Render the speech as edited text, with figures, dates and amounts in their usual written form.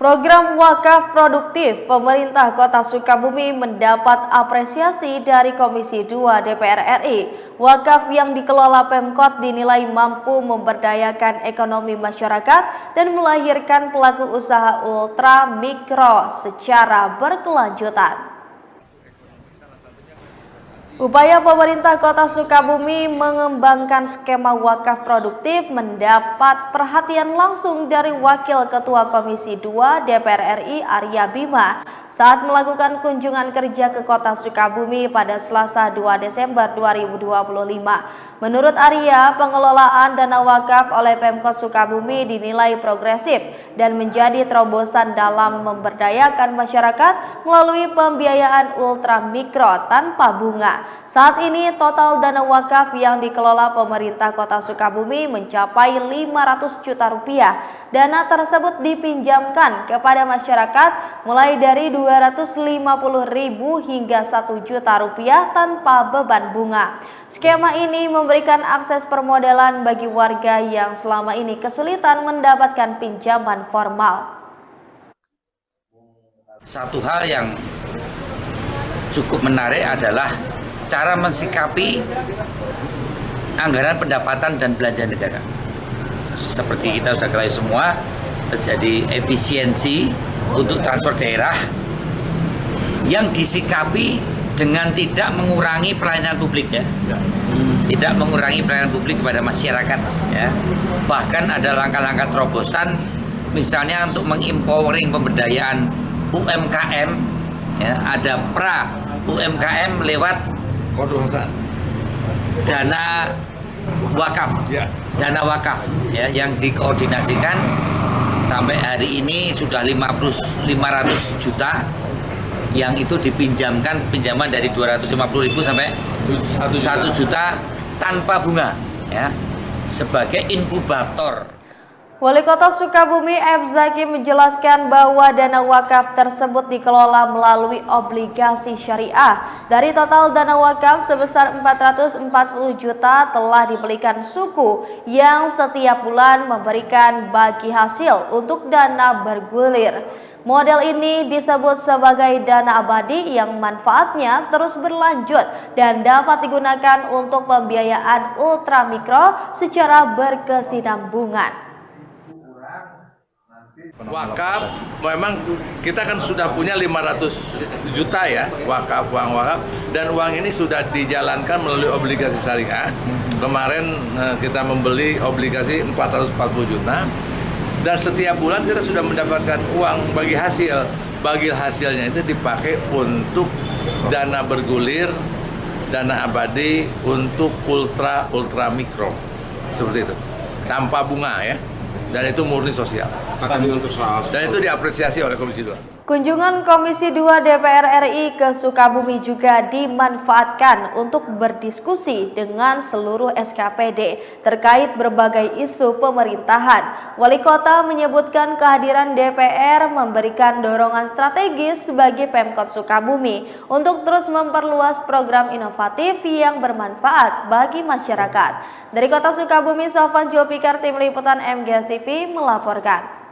Program wakaf produktif pemerintah Kota Sukabumi mendapat apresiasi dari Komisi 2 DPR RI. Wakaf yang dikelola Pemkot dinilai mampu memberdayakan ekonomi masyarakat dan melahirkan pelaku usaha ultra mikro secara berkelanjutan. Upaya pemerintah Kota Sukabumi mengembangkan skema wakaf produktif mendapat perhatian langsung dari Wakil Ketua Komisi 2 DPR RI Arya Bima saat melakukan kunjungan kerja ke Kota Sukabumi pada Selasa 2 Desember 2025. Menurut Arya, pengelolaan dana wakaf oleh Pemkot Sukabumi dinilai progresif dan menjadi terobosan dalam memberdayakan masyarakat melalui pembiayaan ultramikro tanpa bunga. Saat ini total dana wakaf yang dikelola pemerintah Kota Sukabumi mencapai 500 juta rupiah. Dana tersebut dipinjamkan kepada masyarakat mulai dari 250.000 hingga 1 juta rupiah tanpa beban bunga. Skema ini memberikan akses permodalan bagi warga yang selama ini kesulitan mendapatkan pinjaman formal. Satu hal yang cukup menarik adalah cara mensikapi anggaran pendapatan dan belanja negara. Seperti kita sudah ketahui semua, terjadi efisiensi untuk transfer daerah yang disikapi dengan tidak mengurangi pelayanan publik ya. Tidak mengurangi pelayanan publik kepada masyarakat ya. Bahkan ada langkah-langkah terobosan misalnya untuk mengempowering pemberdayaan UMKM ya, ada pra UMKM lewat dana wakaf, dana wakaf ya, yang dikoordinasikan sampai hari ini sudah 500 juta yang itu dipinjamkan pinjaman dari 250.000 sampai 1 juta tanpa bunga ya, sebagai inkubator. Wali Kota Sukabumi M. Zaki menjelaskan bahwa dana wakaf tersebut dikelola melalui obligasi syariah. Dari total dana wakaf sebesar 440 juta telah dibelikan suku yang setiap bulan memberikan bagi hasil untuk dana bergulir. Model ini disebut sebagai dana abadi yang manfaatnya terus berlanjut dan dapat digunakan untuk pembiayaan ultramikro secara berkesinambungan. Wakaf memang kita kan sudah punya 500 juta ya wakaf, uang wakaf, dan uang ini sudah dijalankan melalui obligasi syariah. Kemarin kita membeli obligasi 440 juta dan setiap bulan kita sudah mendapatkan uang bagi hasil. Bagi hasilnya itu dipakai untuk dana bergulir, dana abadi untuk ultra mikro seperti itu, tanpa bunga ya. Dan itu murni sosial. Dan itu diapresiasi oleh Komisi 2. Kunjungan Komisi 2 DPR RI ke Sukabumi juga dimanfaatkan untuk berdiskusi dengan seluruh SKPD terkait berbagai isu pemerintahan. Wali Kota menyebutkan kehadiran DPR memberikan dorongan strategis bagi Pemkot Sukabumi untuk terus memperluas program inovatif yang bermanfaat bagi masyarakat. Dari Kota Sukabumi, Sofan Julpikar, Tim Liputan MGS TV melaporkan.